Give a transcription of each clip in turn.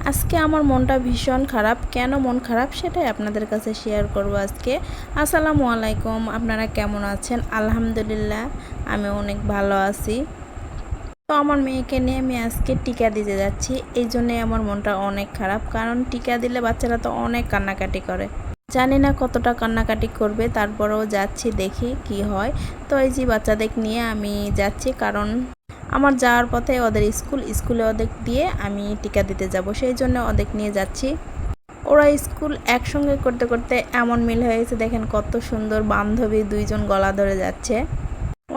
আজকে আমার মনটা ভীষণ খারাপ। কেন মন খারাপ সেটাই আপনাদের কাছে শেয়ার করব আজকে। আসসালামু আলাইকুম, আপনারা কেমন আছেন? আলহামদুলিল্লাহ আমি অনেক ভালো আছি। তো আমার মেয়েকে নিয়ে আমি আজকে টিকা দিতে যাচ্ছি, এই জন্যে আমার মনটা অনেক খারাপ। কারণ টিকা দিলে বাচ্চারা তো অনেক কান্নাকাটি করে। জানি না কতটা কান্নাকাটি করবে, তারপরেও যাচ্ছি, দেখি কি হয়। তো এই যে বাচ্চাদের নিয়ে আমি যাচ্ছি, কারণ আমার যাওয়ার পথে ওদের স্কুলে ওদের দিয়ে আমি টিকা দিতে যাব, সেই জন্য ওদের নিয়ে যাচ্ছি। ওরা স্কুল একসঙ্গে করতে করতে এমন মিল হয়ে গেছে, দেখেন কত সুন্দর বান্ধবী দুইজন গলা ধরে যাচ্ছে।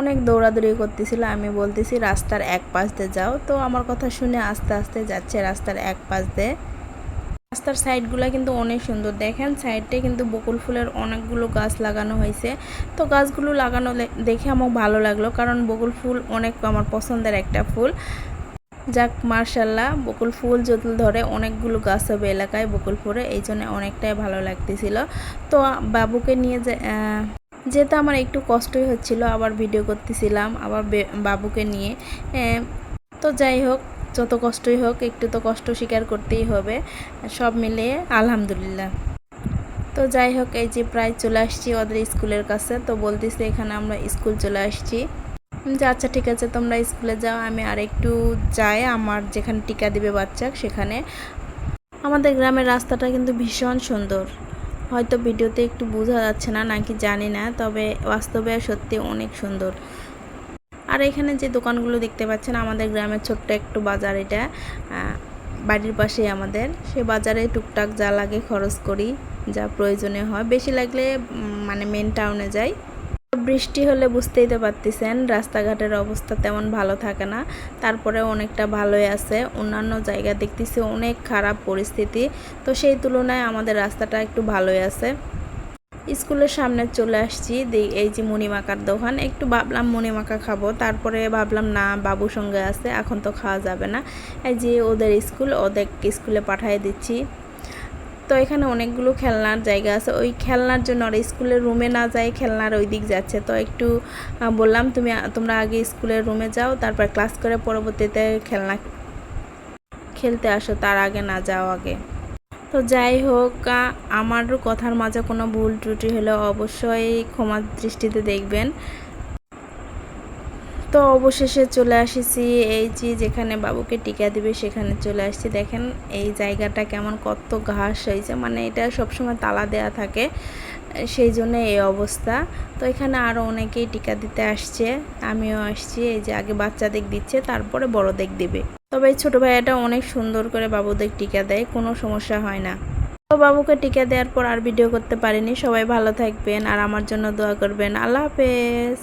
অনেক দৌড়াদৌড়ি করতেছিল, আমি বলতেছি রাস্তার এক পাশ দিয়ে যাও, তো আমার কথা শুনে আস্তে আস্তে যাচ্ছে রাস্তার এক পাশ দিয়ে। রাস্তার সাইডগুলো কিন্তু অনেক সুন্দর, দেখেন সাইডে কিন্তু বকুল ফুলের অনেকগুলো গাছ লাগানো হয়েছে। তো গাছগুলো লাগানো দেখে আমার ভালো লাগলো, কারণ বকুল ফুল অনেক আমার পছন্দের একটা ফুল। যাক মার্শাল্লাহ, বকুল ফুল যদি ধরে অনেকগুলো গাছ হবে এলাকায় বকুল ফুলে, এই জন্য অনেকটাই ভালো লাগতেছিল। তো বাবুকে নিয়ে যেতে আমার একটু কষ্টই হচ্ছিল, আবার ভিডিও করতেছিলাম আবার বাবুকে নিয়ে। তো যাই হোক, যত কষ্টই হোক একটু তো কষ্ট স্বীকার করতেই হবে, সব মিলিয়ে আলহামদুলিল্লাহ। তো যাই হোক, এই যে প্রায় চলে আসছি ওদের স্কুলের কাছে। তো বলতেছি এখানে আমরা স্কুল চলে আসছি। যে আচ্ছা ঠিক আছে, তোমরা স্কুলে যাও, আমি আর একটু যাই আমার যেখানে টিকা দিবে বাচ্চা সেখানে। আমাদের গ্রামের রাস্তাটা কিন্তু ভীষণ সুন্দর, হয়তো ভিডিওতে একটু বোঝা যাচ্ছে না নাকি জানি না, তবে বাস্তবে সত্যি অনেক সুন্দর। আর এখানে যে দোকানগুলো দেখতে পাচ্ছেন, আমাদের গ্রামের ছোট্ট একটু বাজার, এটা বাড়ির পাশেই আমাদের। সে বাজারে টুকটাক যা লাগে খরচ করি, যা প্রয়োজনীয় হয়, বেশি লাগলে মানে মেন টাউনে যাই। বৃষ্টি হলে বুঝতেই তো পারতেছেন রাস্তাঘাটের অবস্থা তেমন ভালো থাকে না, তারপরে অনেকটা ভালোই আছে। অন্যান্য জায়গা দেখতেছি অনেক খারাপ পরিস্থিতি, তো সেই তুলনায় আমাদের রাস্তাটা একটু ভালোই আছে। স্কুলের সামনে চলে আসছি, এই যে মুনিমাকার দোকান, একটু ভাবলাম মুনিমাকা খাবো, তারপরে ভাবলাম না বাবুর সঙ্গে আছে, এখন তো খাওয়া যাবে না। এই যে ওদের স্কুলে পাঠিয়ে দিচ্ছি। তো এখানে অনেকগুলো খেলনার জায়গা আছে, ওই খেলনার জন্য আর স্কুলের রুমে না যায়, খেলনার ওই দিক যাচ্ছে। তো একটু বললাম তোমরা আগে স্কুলের রুমে যাও, তারপর ক্লাস করে পরবর্তীতে খেলনা খেলতে আসো, তার আগে না যাও আগে। তো যাই হোক, আমারও কথার মাঝে কোনো ভুল ত্রুটি হলে অবশ্যই ক্ষমা দৃষ্টিতে দেখবেন। তো অবশেষে চলে আসিছি, এই যে যেখানে বাবুকে টিকা দিবে সেখানে চলে আসছি। দেখেন এই জায়গাটা কেমন, কত ঘাস হয়েছে, মানে এটা সবসময় তালা দেয়া থাকে, সেই জন্য এই অবস্থা। তো এখানে আরও অনেকেই টিকা দিতে আসছে, আমিও আসছি। এই যে আগে বাচ্চাদের দিচ্ছে, তারপরে বড়দের দিবে। তবে এই ছোটো ভাইয়াটা অনেক সুন্দর করে বাবুদের টিকা দেয়, কোনো সমস্যা হয় না। তো বাবুকে টিকা দেওয়ার পর আর ভিডিও করতে পারিনি। সবাই ভালো থাকবেন আর আমার জন্য দোয়া করবেন। আল্লাহ হাফেজ।